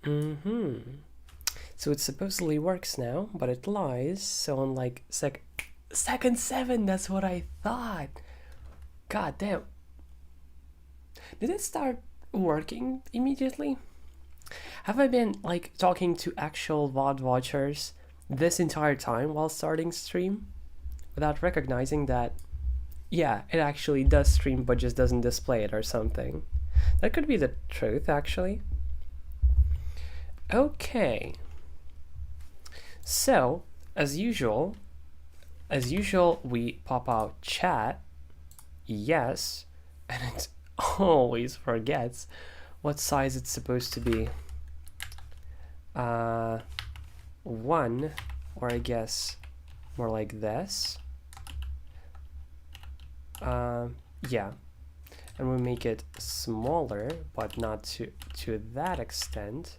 Mm-hmm. So it supposedly works now, but it lies. So on like second 7, that's what I thought. God damn. Did it start working immediately? Have I been like talking to actual VOD watchers this entire time while starting stream without recognizing that, yeah, it actually does stream but just doesn't display it or something? That could be the truth, actually. Okay. So, as usual, we pop out chat, yes, and it always forgets what size it's supposed to be. 1, or I guess more like this. Yeah, and we make it smaller, but not to that extent.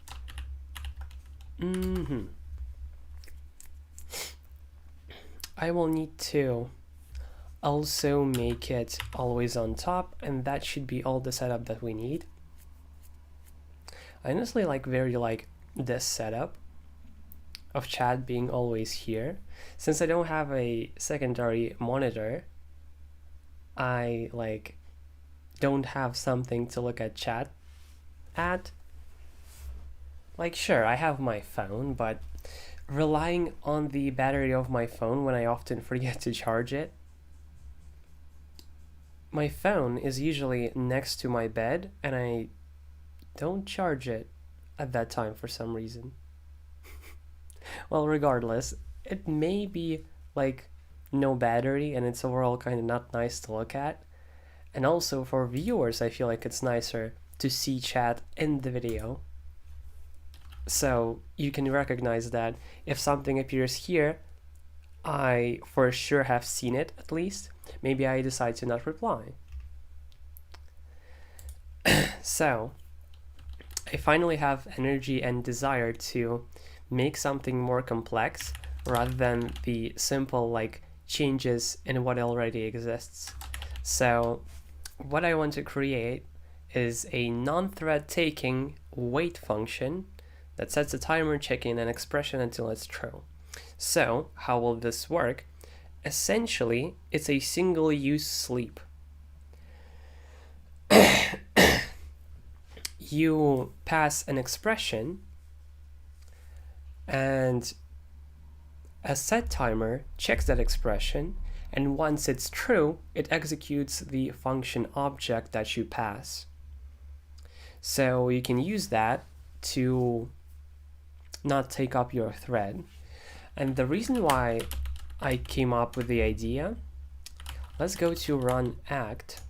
I will need to also make it always on top, and that should be all the setup that we need. I honestly very like this setup of chat being always here. Since I don't have a secondary monitor, I don't have something to look at chat at. Like, sure, I have my phone, but relying on the battery of my phone when I often forget to charge it. My phone is usually next to my bed, and I don't charge it at that time for some reason. Well, regardless, it may be like no battery and it's overall kind of not nice to look at. And also for viewers, I feel like it's nicer to see chat in the video. So you can recognize that if something appears here, I for sure have seen it at least. Maybe I decide to not reply. So I finally have energy and desire to make something more complex rather than the simple changes in what already exists. So what I want to create is a non-thread taking wait function that sets a timer checking an expression until it's true. So how will this work? Essentially, it's a single use sleep. You pass an expression and a set timer checks that expression, and once it's true, it executes the function object that you pass. So you can use that to not take up your thread. And the reason why I came up with the idea, let's go to run act.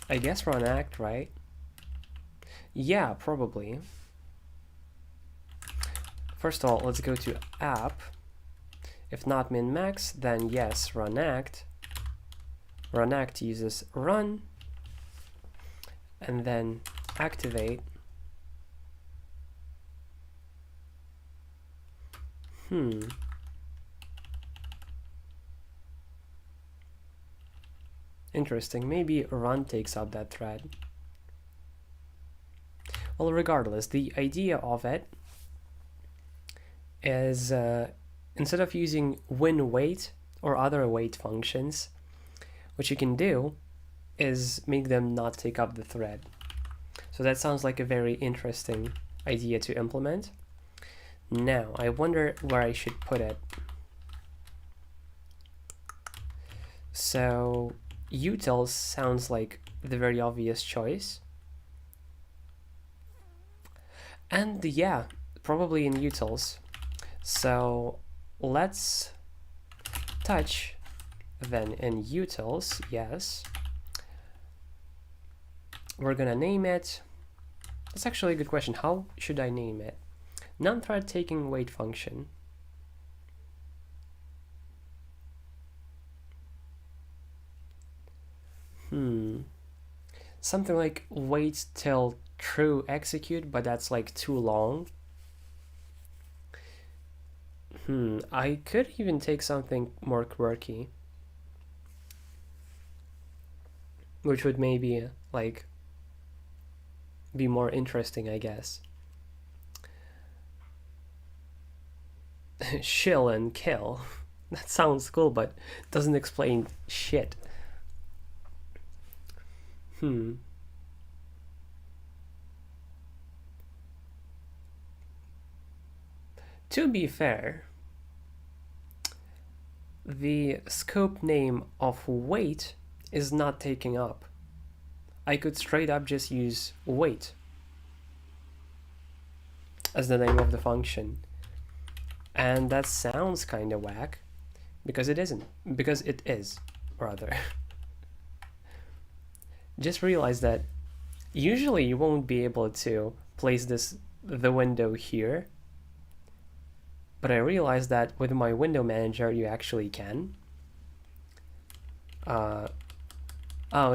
I guess run act, right? Yeah, probably. First of all, let's go to app. If not min-max, then yes, run act. Run act uses run, and then activate. Interesting, maybe run takes up that thread. Well, regardless, the idea of it is instead of using win-wait or other wait functions, what you can do is make them not take up the thread. So that sounds like a very interesting idea to implement. Now, I wonder where I should put it. So utils sounds like the very obvious choice. And yeah, probably in utils. So let's touch then in utils, yes. We're gonna name it. That's actually a good question. How should I name it? Non-thread taking wait function. Something like wait till true execute, but that's like too long. I could even take something more quirky. which would maybe like be more interesting, I guess. Shill and kill. That sounds cool, but doesn't explain shit. To be fair, the scope name of wait is not taking up. I could straight up just use wait as the name of the function. And that sounds kind of whack, because it isn't. Because it is, rather. Just realize that usually you won't be able to place the window here. But I realized that with my window manager, you actually can. Oh,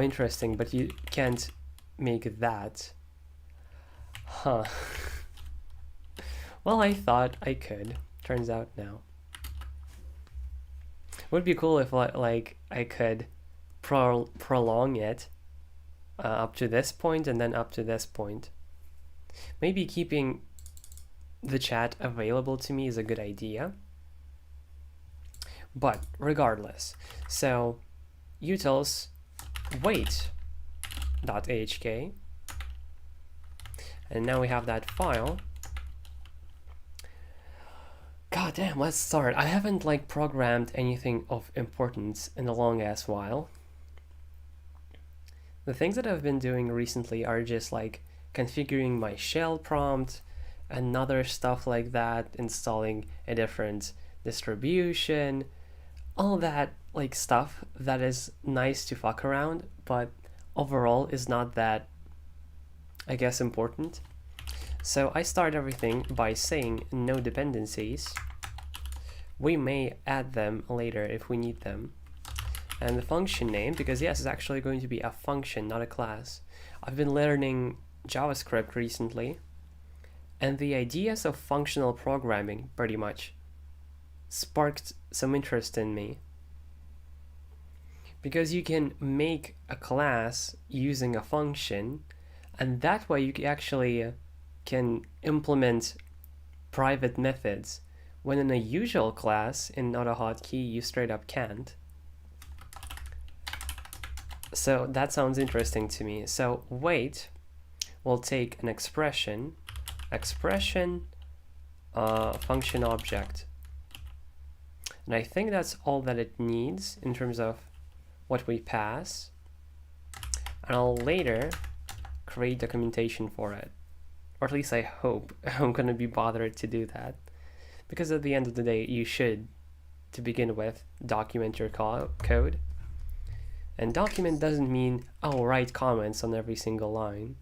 interesting, but you can't make that. Huh. Well, I thought I could. Turns out no. Would be cool if like I could prolong it up to this point and then up to this point. Maybe keeping the chat available to me is a good idea. But regardless, so utils wait.ahk, and now we have that file. God damn, let's start. I haven't like programmed anything of importance in a long ass while. The things that I've been doing recently are just like configuring my shell prompt and other stuff like that, installing a different distribution, all that like stuff that is nice to fuck around, but overall is not that, I guess, important. So I start everything by saying no dependencies. We may add them later if we need them. And the function name, because yes, it's actually going to be a function, not a class. I've been learning JavaScript recently, and the ideas of functional programming pretty much sparked some interest in me. Because you can make a class using a function, and that way you actually can implement private methods, when in a usual class in AutoHotkey you straight up can't. So that sounds interesting to me. So wait will take an expression function object, and I think that's all that it needs in terms of what we pass, and I'll later create documentation for it, or at least I hope I'm gonna be bothered to do that, because at the end of the day you should, to begin with, document your code. And document doesn't mean, oh, write comments on every single line.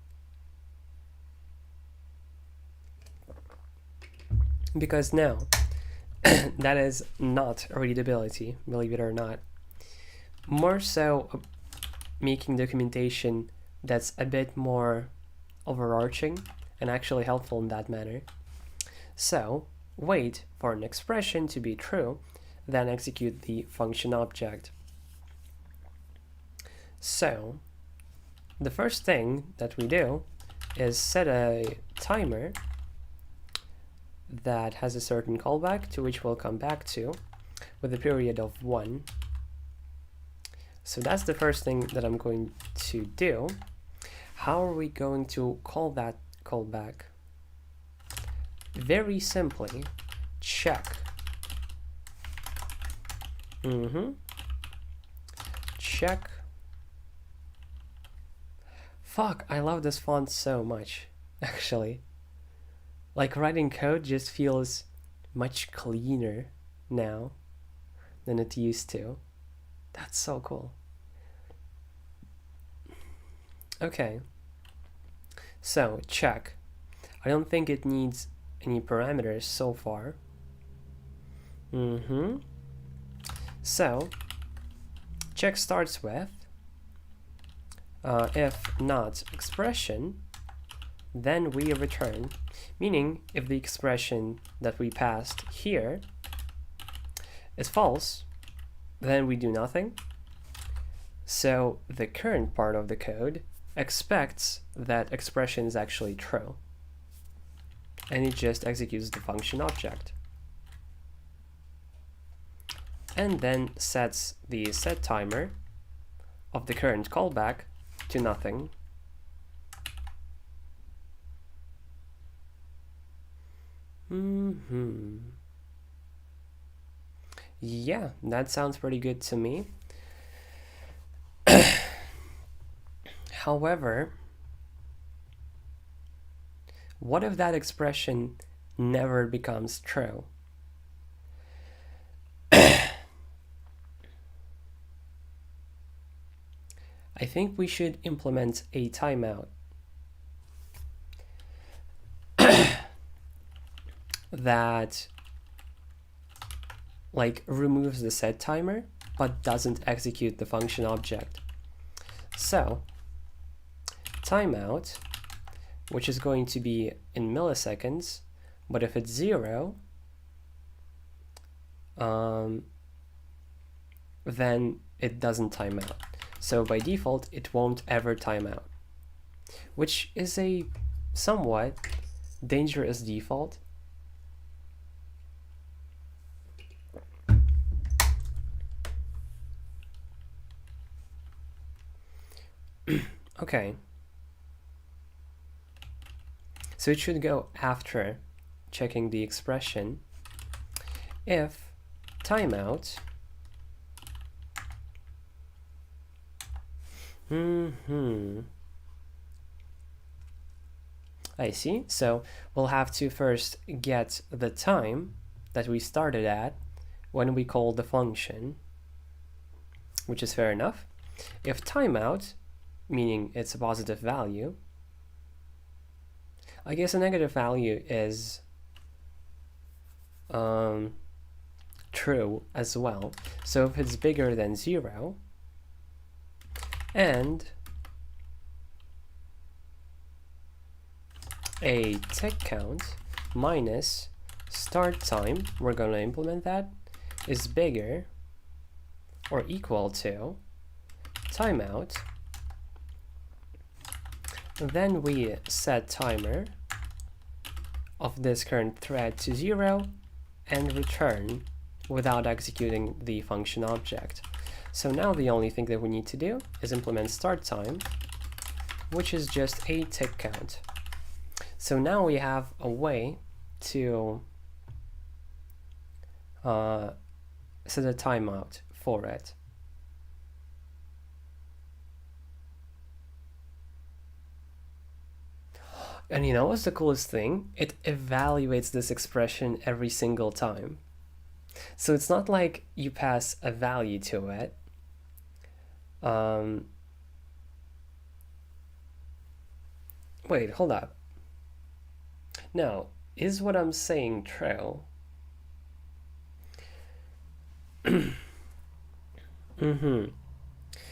Because no, that is not readability, believe it or not. More so making documentation that's a bit more overarching and actually helpful in that manner. So wait for an expression to be true, then execute the function object. So the first thing that we do is set a timer that has a certain callback, to which we'll come back to, with a period of 1. So that's the first thing that I'm going to do. How are we going to call that callback? Very simply, check. Check. Fuck, I love this font so much, actually. Like, writing code just feels much cleaner now than it used to. That's so cool. Okay. So, check. I don't think it needs any parameters so far. So, check starts with if not expression, then we return, meaning if the expression that we passed here is false, then we do nothing. So the current part of the code expects that expression is actually true, and it just executes the function object, and then sets the set timer of the current callback to nothing. Yeah, that sounds pretty good to me. However, what if that expression never becomes true? I think we should implement a timeout that removes the set timer but doesn't execute the function object. So timeout, which is going to be in milliseconds, but if it's 0, then it doesn't time out. So by default, it won't ever time out, which is a somewhat dangerous default. Okay. So it should go after checking the expression if timeout I see. So we'll have to first get the time that we started at when we called the function, which is fair enough. If timeout, meaning it's a positive value, I guess a negative value is true as well. So if it's bigger than 0 and a tick count minus start time, we're going to implement that, is bigger or equal to timeout, then we set timer of this current thread to 0 and return without executing the function object. So now the only thing that we need to do is implement start time, which is just a tick count. So now we have a way to set a timeout for it. And you know what's the coolest thing? It evaluates this expression every single time. So it's not like you pass a value to it. Wait, hold up. Now, is what I'm saying true?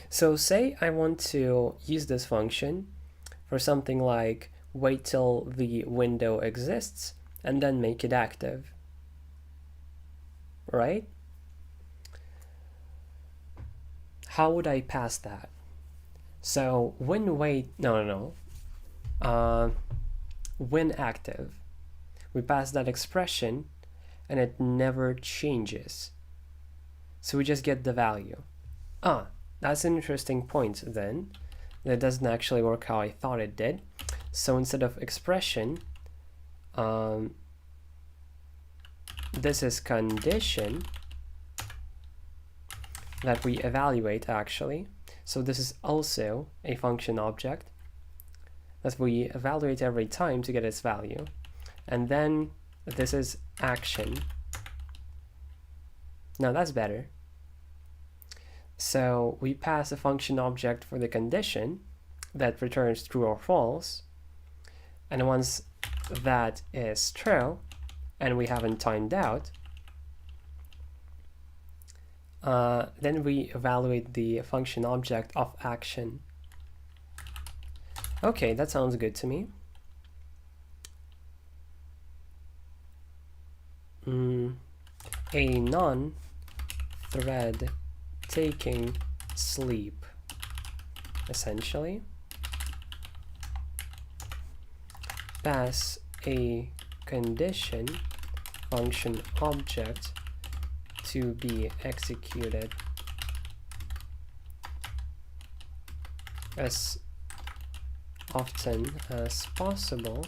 So say I want to use this function for something like wait till the window exists and then make it active, right? How would I pass that? So when when active, we pass that expression and it never changes. So we just get the value. That's an interesting point then. That doesn't actually work how I thought it did. So instead of expression, this is condition that we evaluate actually. So this is also a function object that we evaluate every time to get its value. And then this is action. Now that's better. So we pass a function object for the condition that returns true or false. And once that is true, and we haven't timed out, then we evaluate the function object of action. Okay, that sounds good to me. A non-thread taking sleep. essentially pass a condition function object to be executed as often as possible,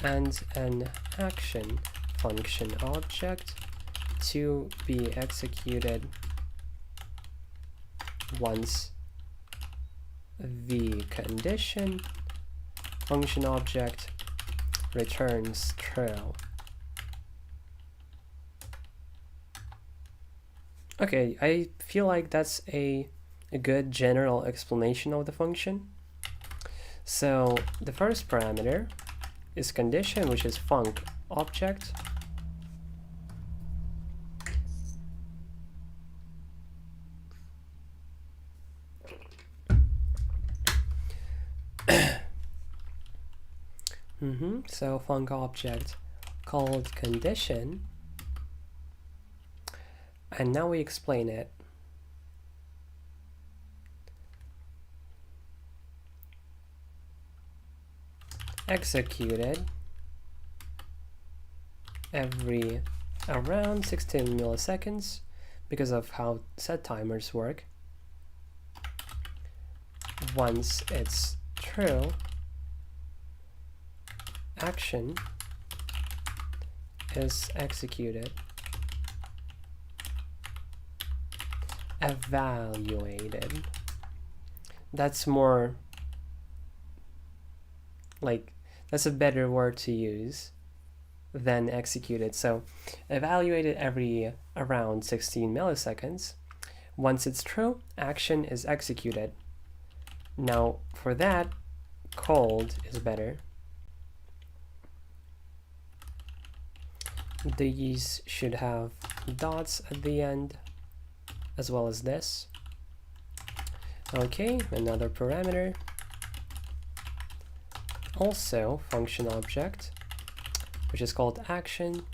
and an action function object to be executed once the condition function object returns true. Okay, I feel like that's a good general explanation of the function. So the first parameter is condition, which is func object. So func object called condition, and now we explain it. Executed every around 16 milliseconds because of how set timers work. Once it's true, action is executed. Evaluated. That's more like, that's a better word to use than executed. So evaluated every around 16 milliseconds. Once it's true, action is executed. Now for that, called is better. These should have dots at the end, as well as this. Okay, another parameter. Also function object, which is called action,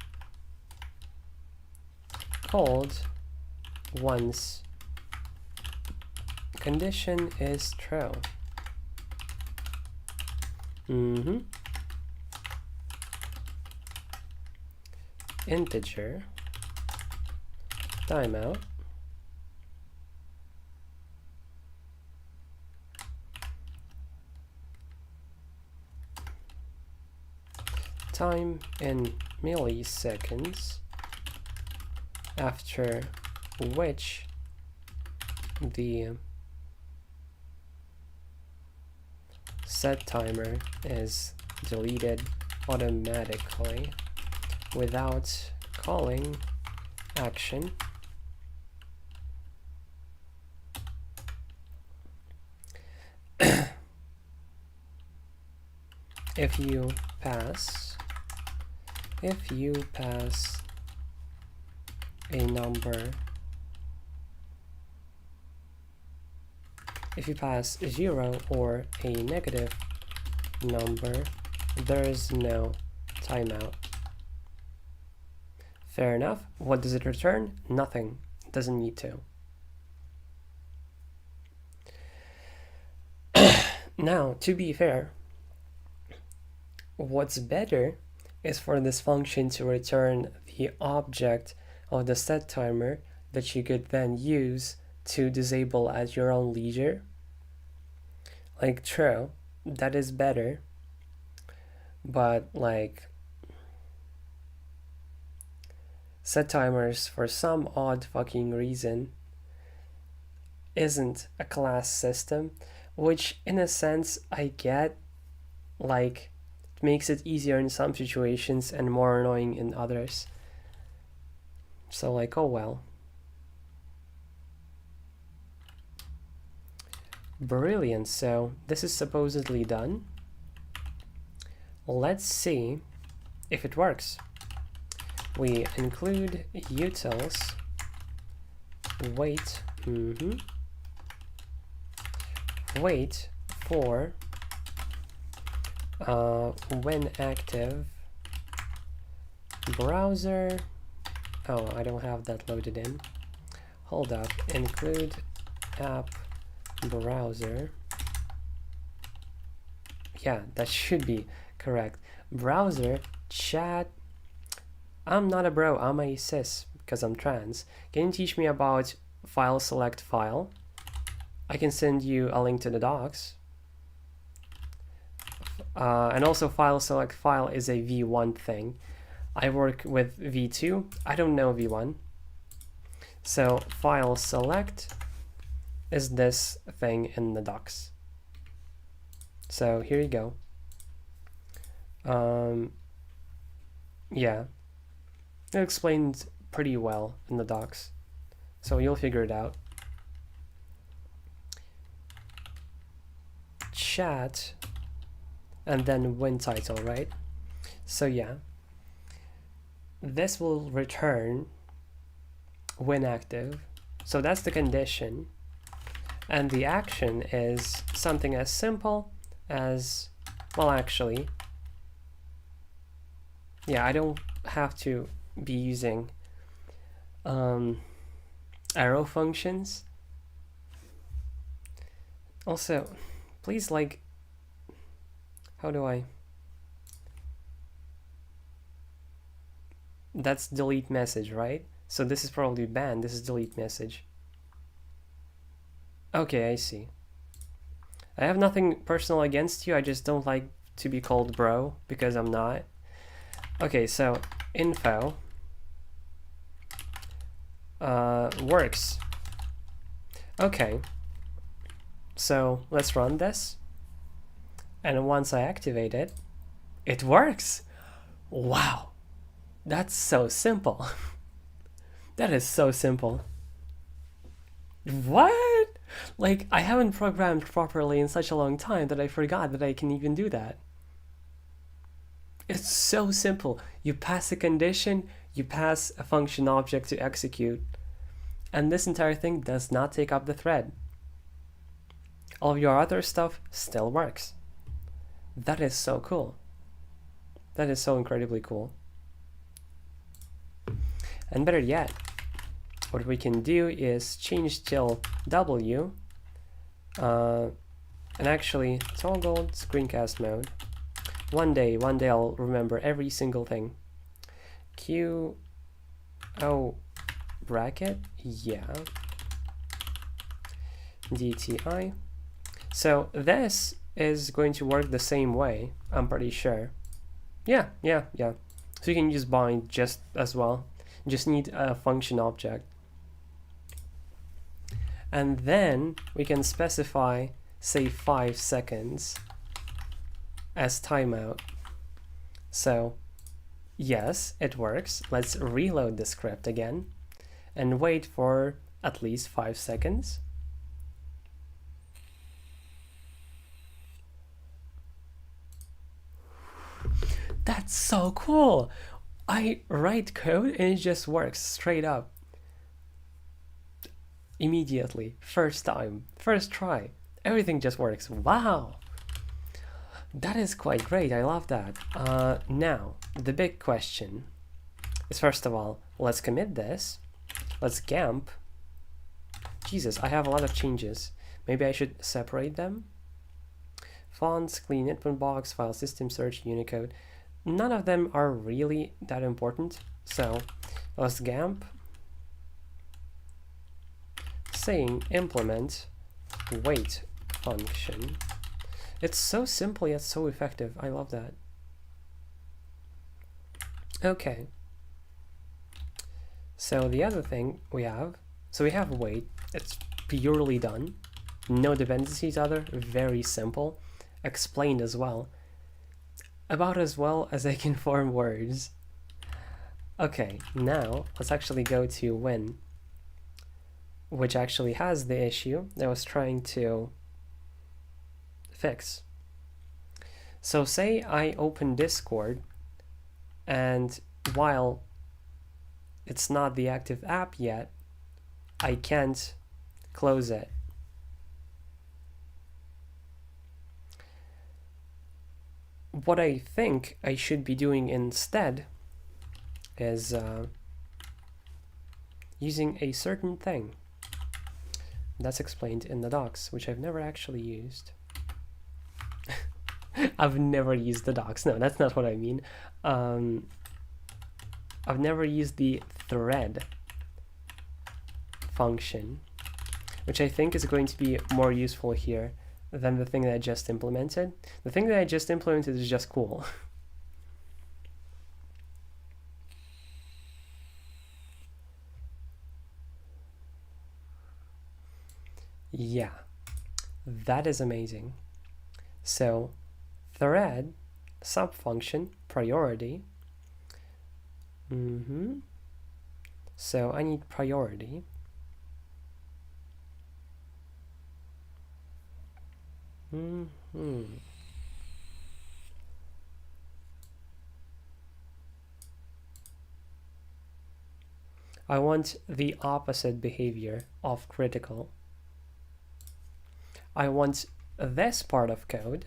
called once condition is true. Integer timeout time in milliseconds, after which the set timer is deleted automatically without calling action. If you pass a number, if you pass 0 or a negative number, there is no timeout. Fair enough. What does it return? Nothing. It doesn't need to. Now, to be fair, what's better is for this function to return the object of the set timer that you could then use to disable at your own leisure. Like true, that is better, but like set timers for some odd fucking reason isn't a class system, which in a sense I get, like it makes it easier in some situations and more annoying in others. So like, oh well. Brilliant, so this is supposedly done. Let's see if it works. We include utils wait wait for when active browser. Oh, I don't have that loaded in. Hold up. Include app browser. Yeah, that should be correct. Browser chat. I'm not a bro, I'm a cis because I'm trans. Can you teach me about file select file? I can send you a link to the docs. And also file select file is a V1 thing. I work with V2. I don't know V1. So file select is this thing in the docs. So here you go. Yeah, it explains pretty well in the docs, so you'll figure it out. Chat and then win title, right? So yeah, this will return when active. So that's the condition, and the action is something as simple as, well, actually, yeah, I don't have to be using arrow functions. Also, please, like, how do I? That's delete message, right? So this is probably banned. This is delete message. Okay, I see. I have nothing personal against you. I just don't like to be called bro because I'm not. Okay, so info works. Okay, so let's run this. And once I activate it, it works. Wow, that's so simple. That is so simple. What? Like, I haven't programmed properly in such a long time that I forgot that I can even do that. It's so simple. You pass a condition, you pass a function object to execute, and this entire thing does not take up the thread. All of your other stuff still works. That is so cool. That is so incredibly cool. And better yet, what we can do is change till W, and actually toggle screencast mode. One day I'll remember every single thing. Q, O, bracket, yeah. DTI. So this is going to work the same way, I'm pretty sure. Yeah. So you can use bind just as well. You just need a function object. And then we can specify, say, 5 seconds as timeout. So yes, it works. Let's reload the script again and wait for at least 5 seconds. That's so cool. I write code and it just works straight up. Immediately, first time, first try, everything just works. Wow, that is quite great. I love that. Now, the big question is, first of all, let's commit this. Let's gamp. Jesus, I have a lot of changes. Maybe I should separate them. Fonts, clean input box, file system search, Unicode. None of them are really that important. So let's gamp. Saying implement wait function. It's so simple yet so effective. I love that. Okay. So the other thing we have, so we have wait. It's purely done. No dependencies other. Very simple. Explained as well. About as well as I can form words. Okay, now let's actually go to win, which actually has the issue that I was trying to fix. So say I open Discord, and while it's not the active app yet, I can't close it. What I think I should be doing instead is using a certain thing. That's explained in the docs, which I've never actually used. I've never used the docs. No, that's not what I mean. I've never used the thread function, which I think is going to be more useful here than the thing that I just implemented. The thing that I just implemented is just cool. Yeah, that is amazing. So thread subfunction priority. So I need priority. I want the opposite behavior of critical. I want this part of code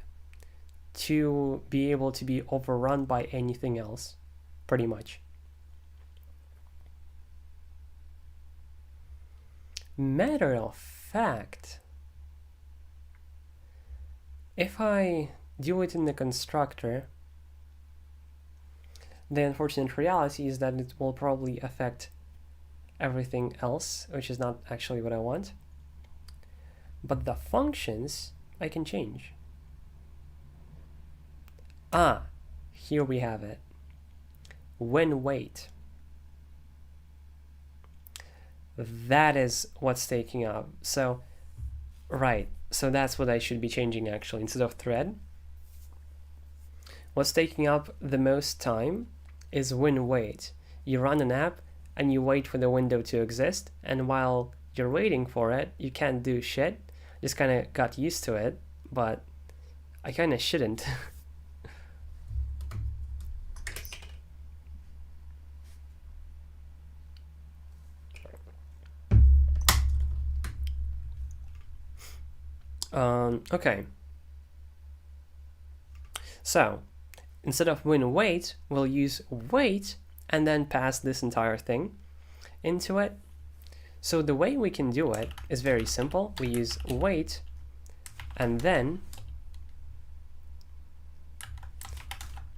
to be able to be overrun by anything else, pretty much. Matter of fact, if I do it in the constructor, the unfortunate reality is that it will probably affect everything else, which is not actually what I want. But the functions I can change. Here we have it. When wait. That is what's taking up. So, right. So that's what I should be changing actually. Instead of thread, what's taking up the most time is when wait. You run an app and you wait for the window to exist, and while you're waiting for it, you can't do shit. Just kind of got used to it, but I kind of shouldn't. Okay. So instead of when wait, we'll use wait and then pass this entire thing into it. So the way we can do it is very simple. We use wait and then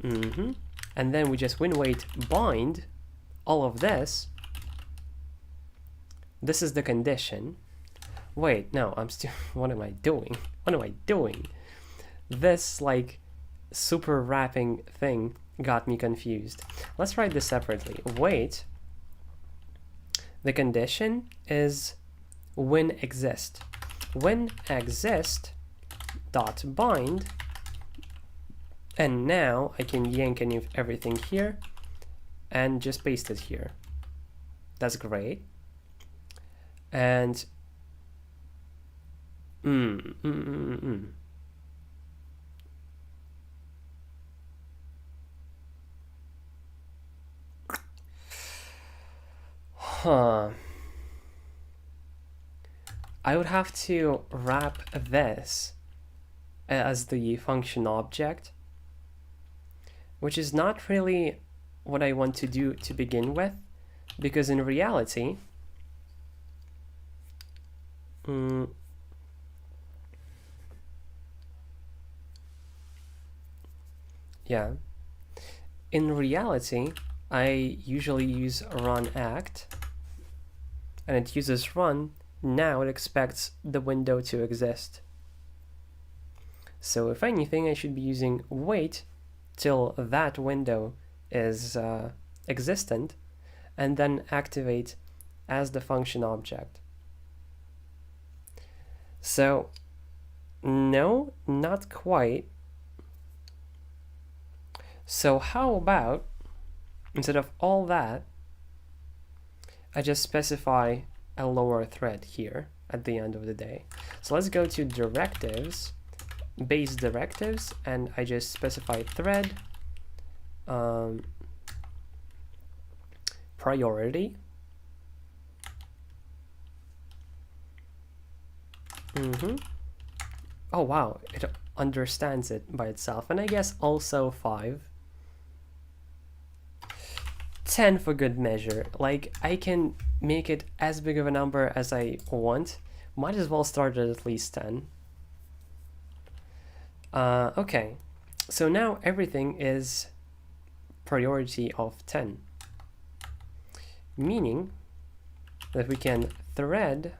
and then we just when wait bind all of this. This is the condition. Wait, no, I'm still, what am I doing? What am I doing? This like super wrapping thing got me confused. Let's write this separately. Wait, the condition is when exist. When exist dot bind, and now I can yank everything here and just paste it here. That's great. And I would have to wrap this as the function object, which is not really what I want to do to begin with, because in reality, yeah, in reality, I usually use run act, and it uses run. Now it expects the window to exist. So if anything, I should be using wait till that window is existent, and then activate as the function object. So no, not quite. So how about, instead of all that, I just specify a lower thread here at the end of the day. So let's go to directives, base directives, and I just specify thread priority. Oh wow, it understands it by itself, and I guess also 5. 10 for good measure. Like, I can make it as big of a number as I want Might as well start at least 10. Okay, so now everything is priority of 10, meaning that we can thread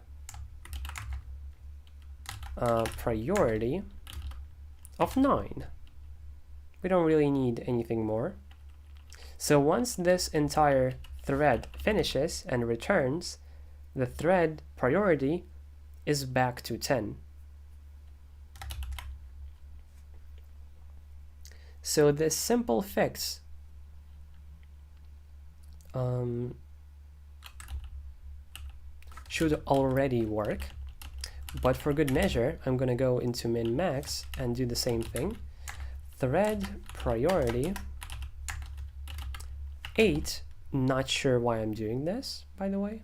priority of 9. We don't really need anything more. So once this entire thread finishes and returns, the thread priority is back to 10. So this simple fix should already work, but for good measure, I'm going to go into min-max and do the same thing. Thread priority 8. Not sure why I'm doing this, by the way.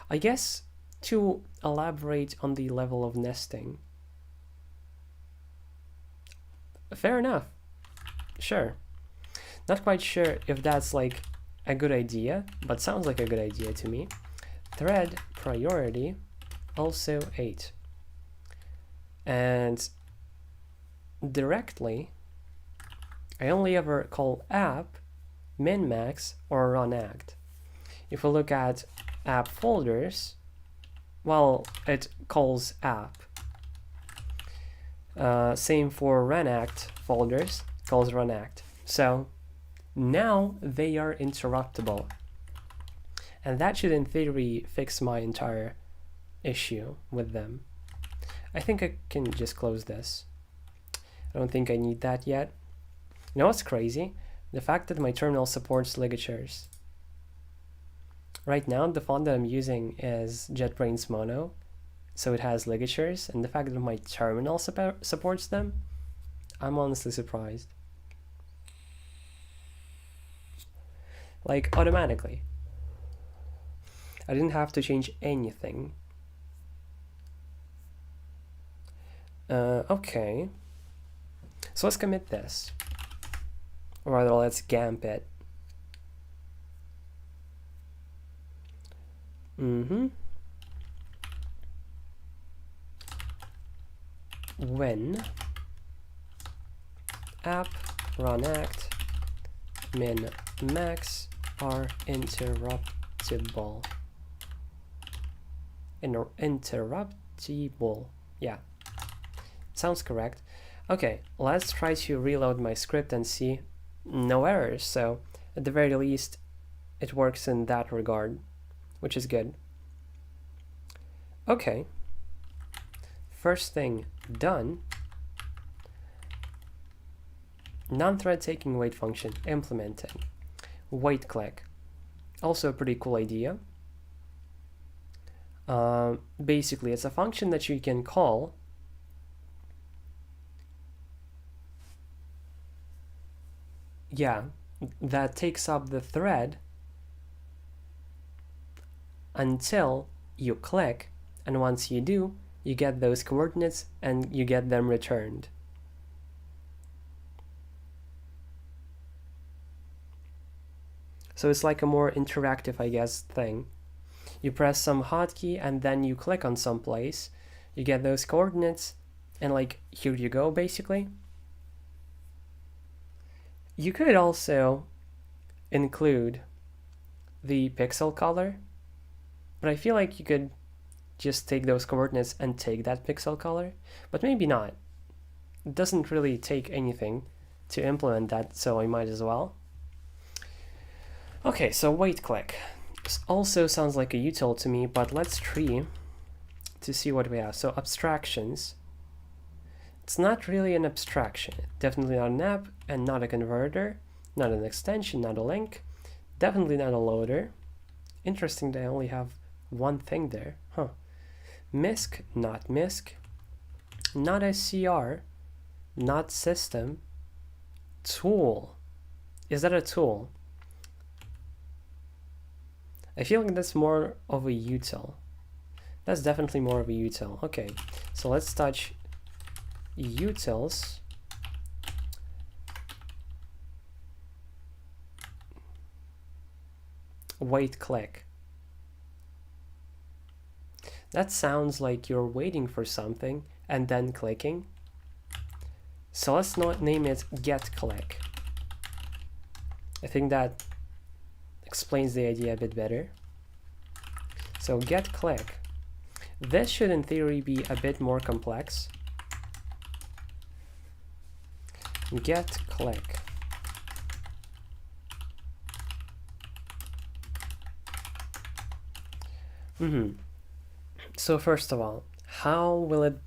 I guess to elaborate on the level of nesting. Fair enough. Sure. Not quite sure if that's like a good idea, but sounds like a good idea to me. Thread priority also 8. And directly, I only ever call app, min-max, or run act. If we look at app folders, well, it calls app. Same for run act folders, calls run act. So now they are interruptible. And that should in theory fix my entire issue with them. I think I can just close this. I don't think I need that yet. You know what's crazy? The fact that my terminal supports ligatures. Right now, the font that I'm using is JetBrains Mono, so it has ligatures, and the fact that my terminal supports them, I'm honestly surprised. Like, automatically. I didn't have to change anything. Okay. So let's commit this. Or rather, let's gamp it. When app, run act, min, max are interruptible. Interruptible. Yeah. Sounds correct. Okay, let's try to reload my script and see no errors. So at the very least, it works in that regard, which is good. Okay. First thing done. Non-thread taking wait function implemented. Wait click. Also a pretty cool idea. Basically, it's a function that you can call that takes up the thread until you click, and once you do, you get those coordinates and you get them returned. So it's like a more interactive, I guess, thing. You press some hotkey and then you click on some place, you get those coordinates, and like, here you go, basically. You could also include the pixel color, but I feel like you could just take those coordinates and take that pixel color, but maybe not. It doesn't really take anything to implement that, so I might as well. Okay, so wait click. This also sounds like a util to me, but let's tree to see what we have. So abstractions. It's not really an abstraction. Definitely not an app and not a converter, not an extension, not a link, definitely not a loader. Interesting that I only have one thing there. Huh. MISC, not MISC, not SCR, not system, tool. Is that a tool? I feel like that's more of a util. That's definitely more of a util. Okay, so let's touch utils. Wait click. That sounds like you're waiting for something and then clicking. So let's not name it getClick. I think that explains the idea a bit better. So getClick. This should in theory be a bit more complex. GetClick. So first of all, how will it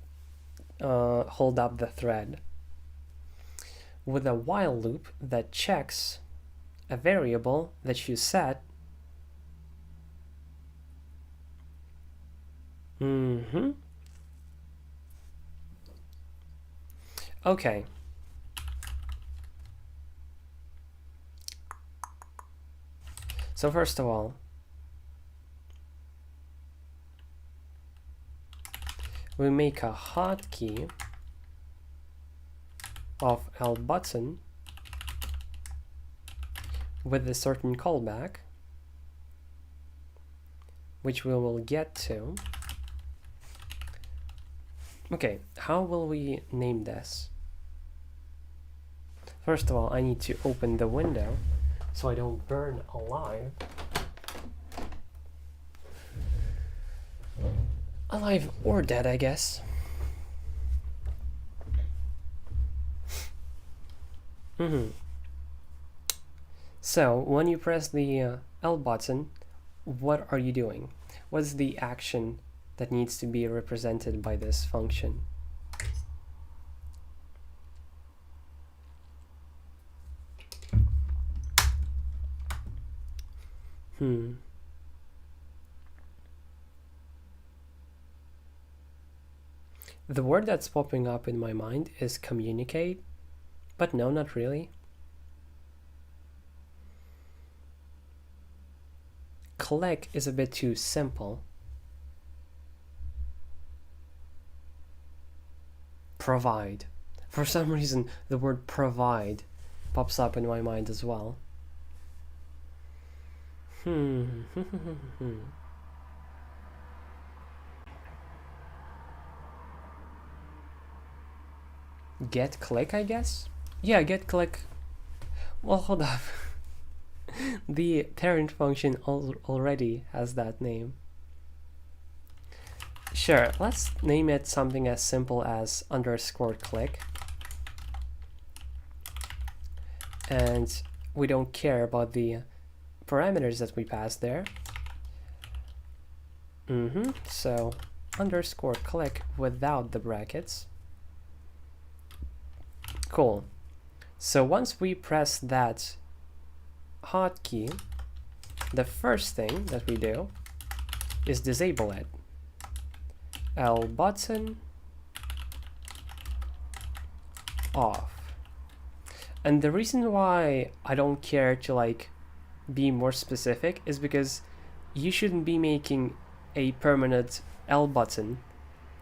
hold up the thread? With a while loop that checks a variable that you set. Okay. So first of all, we make a hotkey of L button with a certain callback, which we will get to. Okay, how will we name this? First of all, I need to open the window so I don't burn alive. Alive or dead, I guess. So when you press the L button, what are you doing? What's the action that needs to be represented by this function? The word that's popping up in my mind is communicate, but no, not really. Click is a bit too simple. Provide. For some reason, the word provide pops up in my mind as well. GetClick, I guess? Yeah, GetClick. Well, hold up. The parent function already has that name. Sure, let's name it something as simple as _click. And we don't care about the parameters that we pass there. So _click without the brackets. Cool. So once we press that hotkey, the first thing that we do is disable it. L button off. And the reason why I don't care to like be more specific is because you shouldn't be making a permanent L button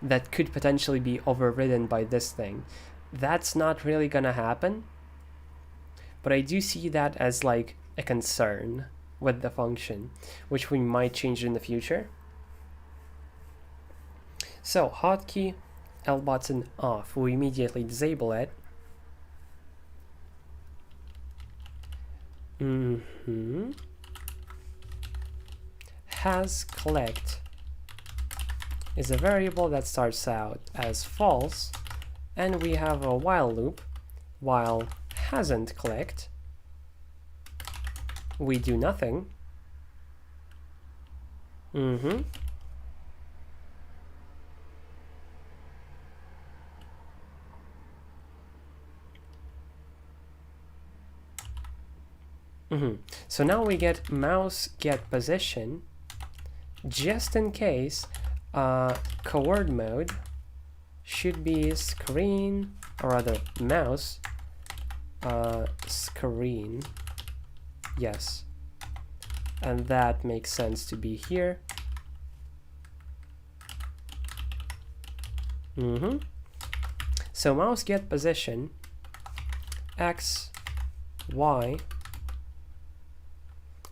that could potentially be overridden by this thing. That's not really gonna happen, but I do see that as like a concern with the function, which we might change in the future. So hotkey L button off, we immediately disable it. Has clicked is a variable that starts out as false, and we have a while loop. While hasn't clicked, we do nothing. So now we get mouse get position, just in case coord mode should be screen, or rather mouse screen. Yes, and that makes sense to be here. So mouse get position x, y,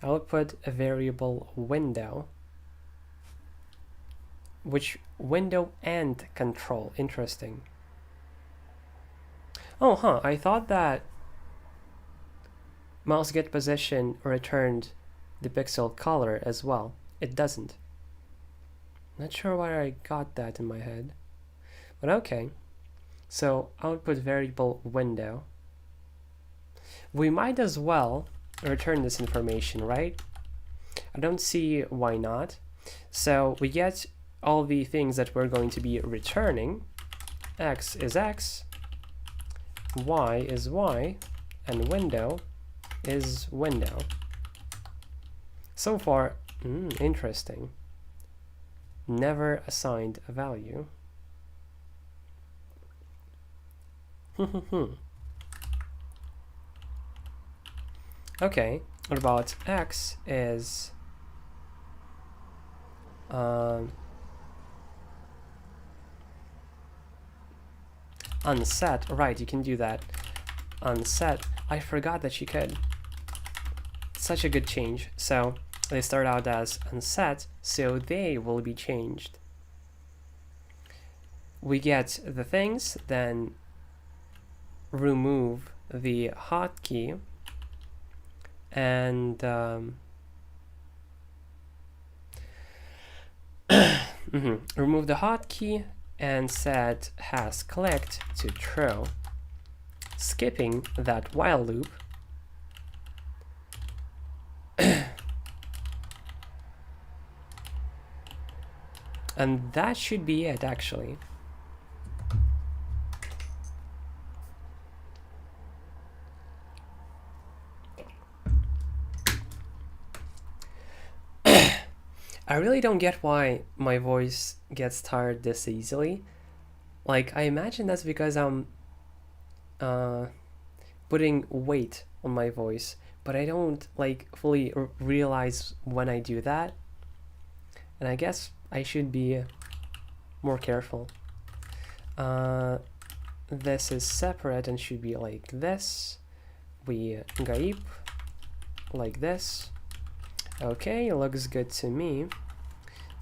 output a variable window which window and control. Interesting. Oh, huh. I thought that mouse get position returned the pixel color as well. It doesn't. Not sure why I got that in my head. But okay. So output variable window. We might as well return this information, right? I don't see why not. So we get all the things that we're going to be returning. X is X, Y is Y, and window is window. So far, interesting. Never assigned a value. Okay, what about X is unset. Right, you can do that. Unset. I forgot that you could. Such a good change. So they start out as unset, so they will be changed. We get the things, then remove the hotkey, and remove the hotkey and set has clicked to true, skipping that while loop. And that should be it, actually. I really don't get why my voice gets tired this easily. Like, I imagine that's because I'm putting weight on my voice, but I don't like fully realize when I do that. And I guess I should be more careful. This is separate and should be like this. We gaip like this. Okay, looks good to me.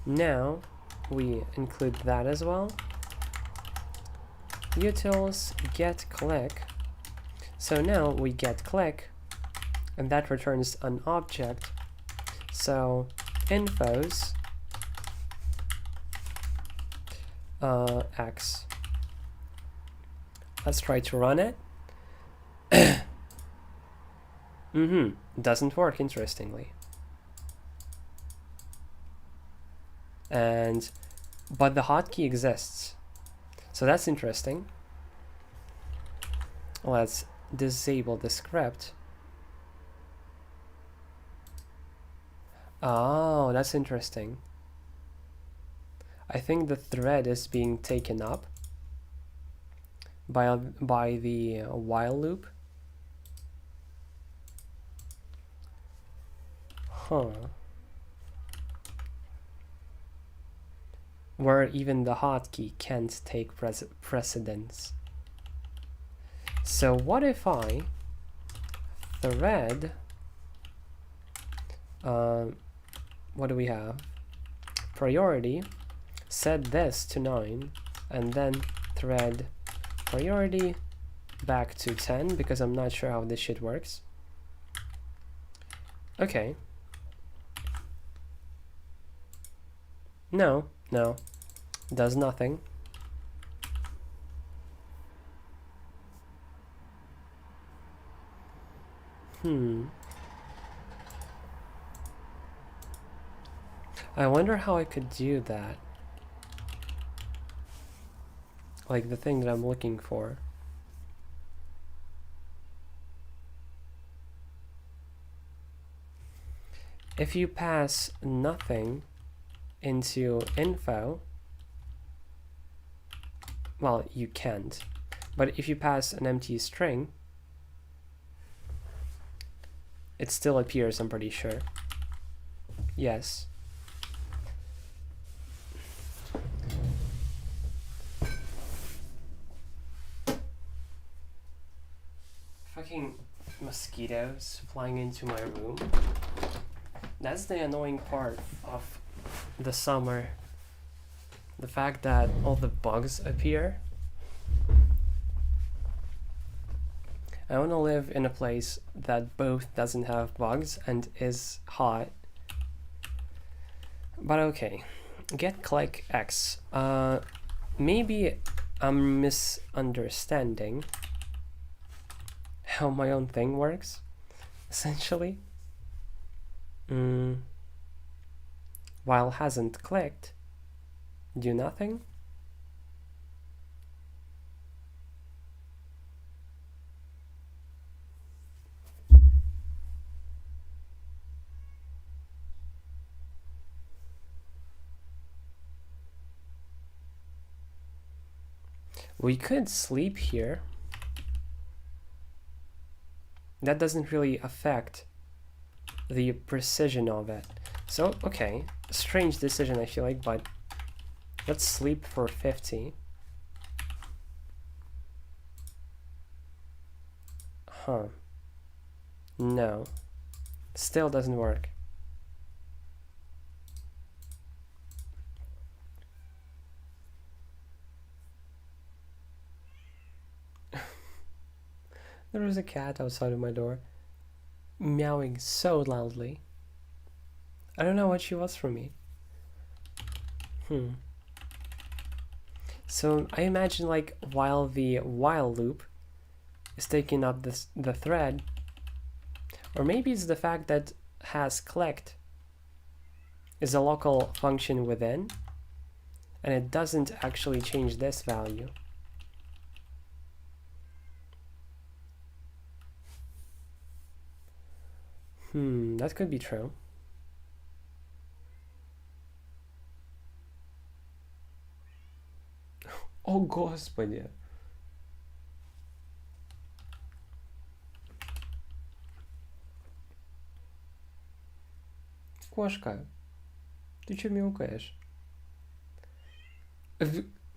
Now we include that as well. Utils get click. So now we get click, and that returns an object. So infos X. Let's try to run it. Doesn't work, interestingly. But the hotkey exists, so that's interesting. Let's disable the script. Oh, that's interesting. I think the thread is being taken up by the while loop. Huh. Where even the hotkey can't take precedence. So what if I thread, what do we have? Priority, set this to 9, and then thread priority back to 10, because I'm not sure how this shit works. Okay. No, does nothing. I wonder how I could do that. Like the thing that I'm looking for. If you pass nothing into info, well, you can't. But if you pass an empty string, it still appears, I'm pretty sure. Yes. Fucking mosquitoes flying into my room. That's the annoying part of the summer. the fact that all the bugs appear. I want to live in a place that both doesn't have bugs and is hot. But okay, get click X. Maybe I'm misunderstanding how my own thing works, essentially. While hasn't clicked, do nothing. We could sleep here. That doesn't really affect the precision of it. So, okay, strange decision I feel like, but let's sleep for 50. Huh. No. Still doesn't work. There was a cat outside of my door, meowing so loudly. I don't know what she wants from me. So I imagine like while the while loop is taking up the thread, or maybe it's the fact that has clicked is a local function within, and it doesn't actually change this value. That could be true. О, Господи! Кошка, ты чё мяукаешь?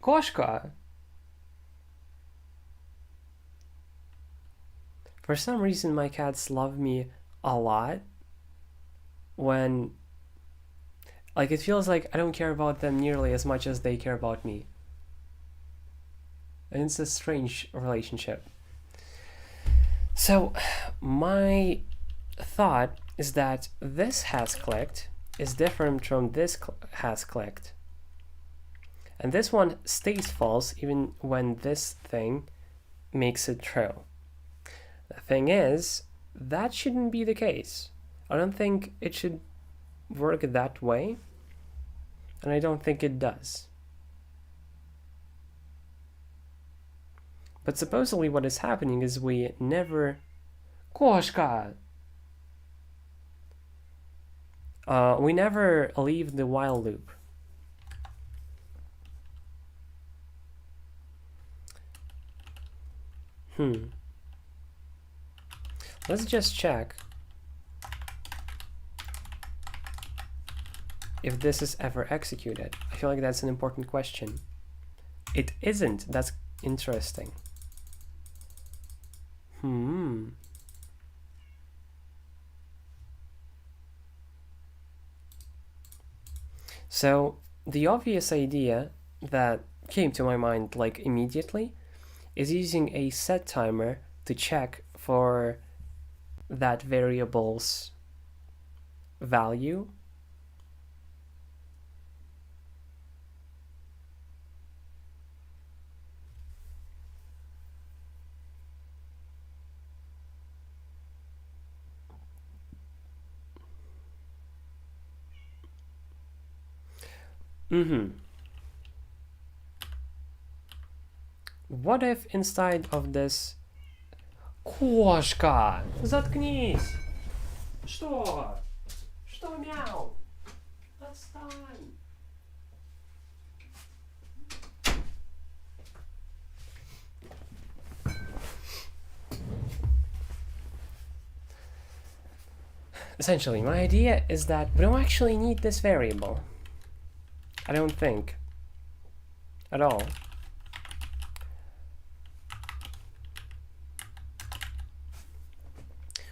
Кошка! For some reason, my cats love me a lot when, like, it feels like I don't care about them nearly as much as they care about me. And it's a strange relationship. So my thought is that this has clicked is different from this has clicked. And this one stays false even when this thing makes it true. The thing is, that shouldn't be the case. I don't think it should work that way, and I don't think it does. But supposedly what is happening is we never... Кошка! We never leave the while loop. Let's just check if this is ever executed. I feel like that's an important question. It isn't. That's interesting. So the obvious idea that came to my mind like immediately is using a set timer to check for that variable's value. What if inside of this... Кошка! Заткнись! Что? Что мяу? Отстань! Essentially, my idea is that we don't actually need this variable. I don't think. At all.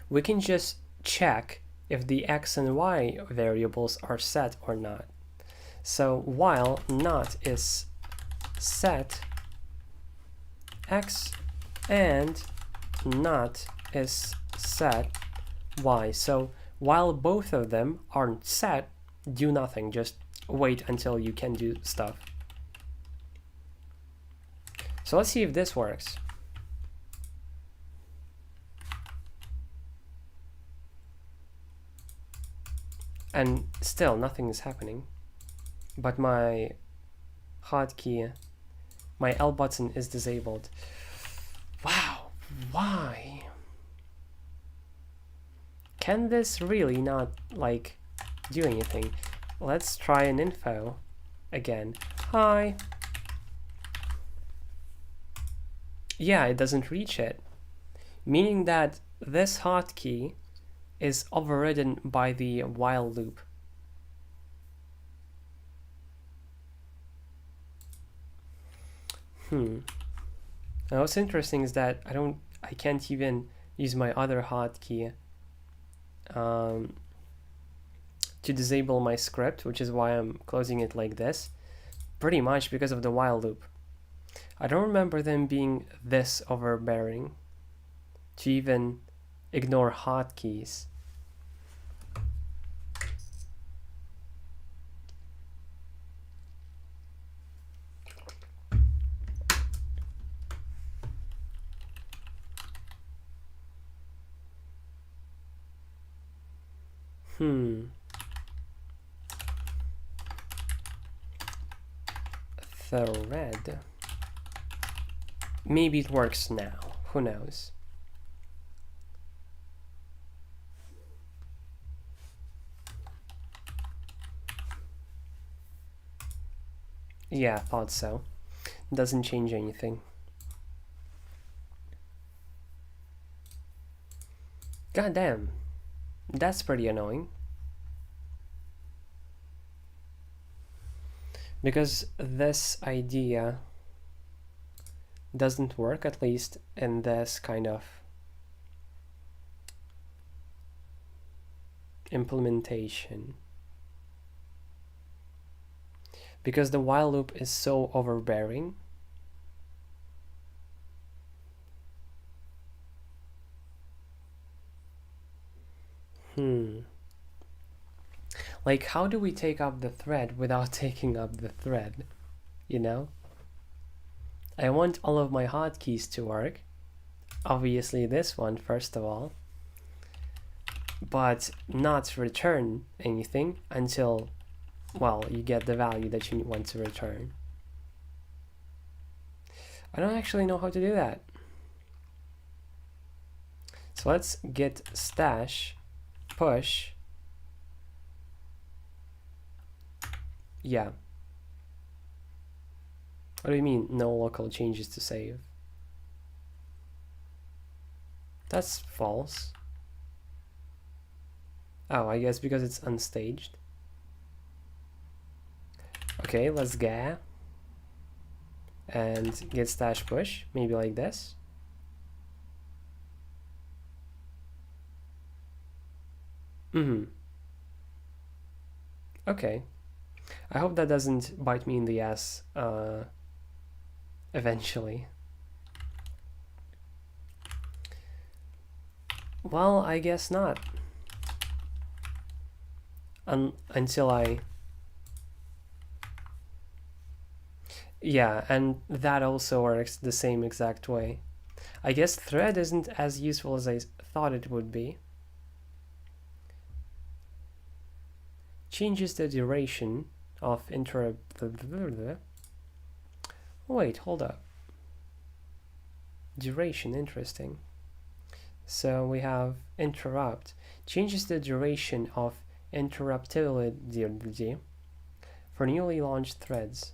We can just check if the x and y variables are set or not. So while not is set x and not is set y. So while both of them aren't set, do nothing, just wait until you can do stuff. So let's see if this works. And still nothing is happening. But my hotkey, my L button is disabled. Wow, why? Can this really not, like, do anything? Let's try an info again. Hi. Yeah, it doesn't reach it. Meaning that this hotkey is overridden by the while loop. Now what's interesting is that I can't even use my other hotkey to disable my script, which is why I'm closing it like this, pretty much because of the while loop. I don't remember them being this overbearing to even ignore hotkeys. Thread. Maybe it works now. Who knows? Yeah, thought so. Doesn't change anything. God damn. That's pretty annoying. Because this idea doesn't work, at least in this kind of implementation. Because the while loop is so overbearing. Like, how do we take up the thread without taking up the thread? You know? I want all of my hotkeys to work. Obviously this one, first of all. But not return anything until, well, you get the value that you want to return. I don't actually know how to do that. So let's git stash push. Yeah. What do you mean, no local changes to save? That's false. Oh, I guess because it's unstaged. Okay, let's ga and git stash push, maybe like this. Okay. I hope that doesn't bite me in the ass eventually. Well, I guess not. Until I... Yeah, and that also works the same exact way. I guess thread isn't as useful as I thought it would be. Changes the duration of interrupt. Wait, hold up. Duration, interesting. So we have interrupt. Changes the duration of interruptibility for newly launched threads.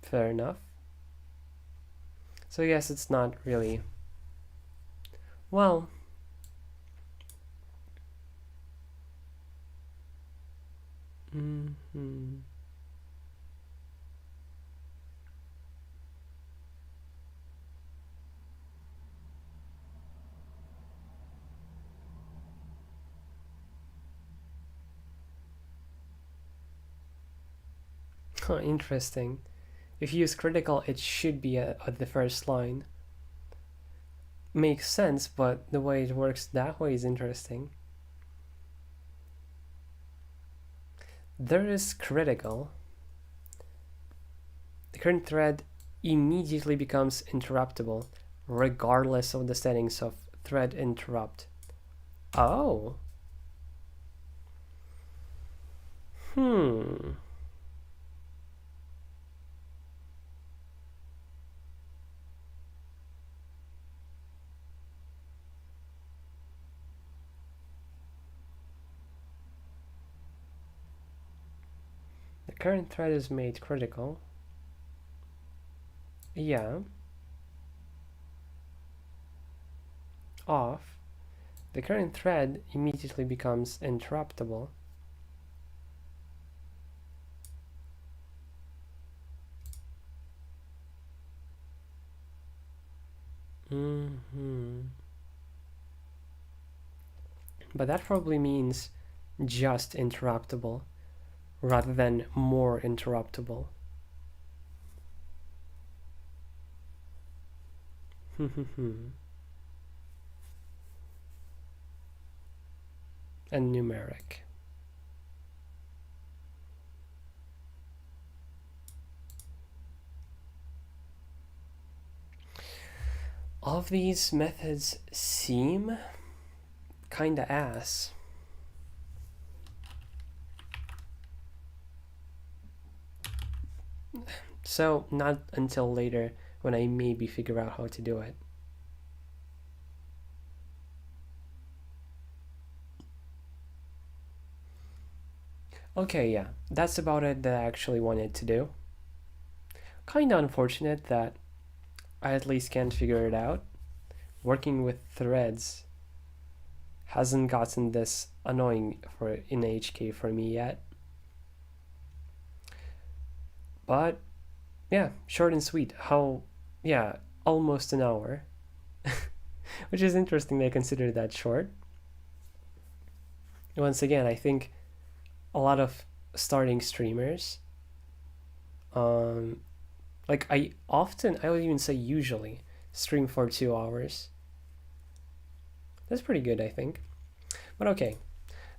Fair enough. So yes, it's not really... Well... Huh, interesting. If you use critical, it should be at the first line. Makes sense, but the way it works that way is interesting. There is critical. The current thread immediately becomes interruptible, regardless of the settings of thread interrupt. Oh. The current thread is made critical. Yeah. Off. The current thread immediately becomes interruptible. But that probably means just interruptible rather than more interruptible. And numeric. All of these methods seem kinda ass. So not until later when I maybe figure out how to do it. Okay, yeah, that's about it that I actually wanted to do. Kinda unfortunate that I at least can't figure it out. Working with threads hasn't gotten this annoying in HK for me yet. But yeah, short and sweet. Yeah, almost an hour. Which is interesting they consider that short. Once again, I think a lot of starting streamers, like I would even say usually, stream for 2 hours. That's pretty good, I think. But okay,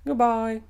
goodbye.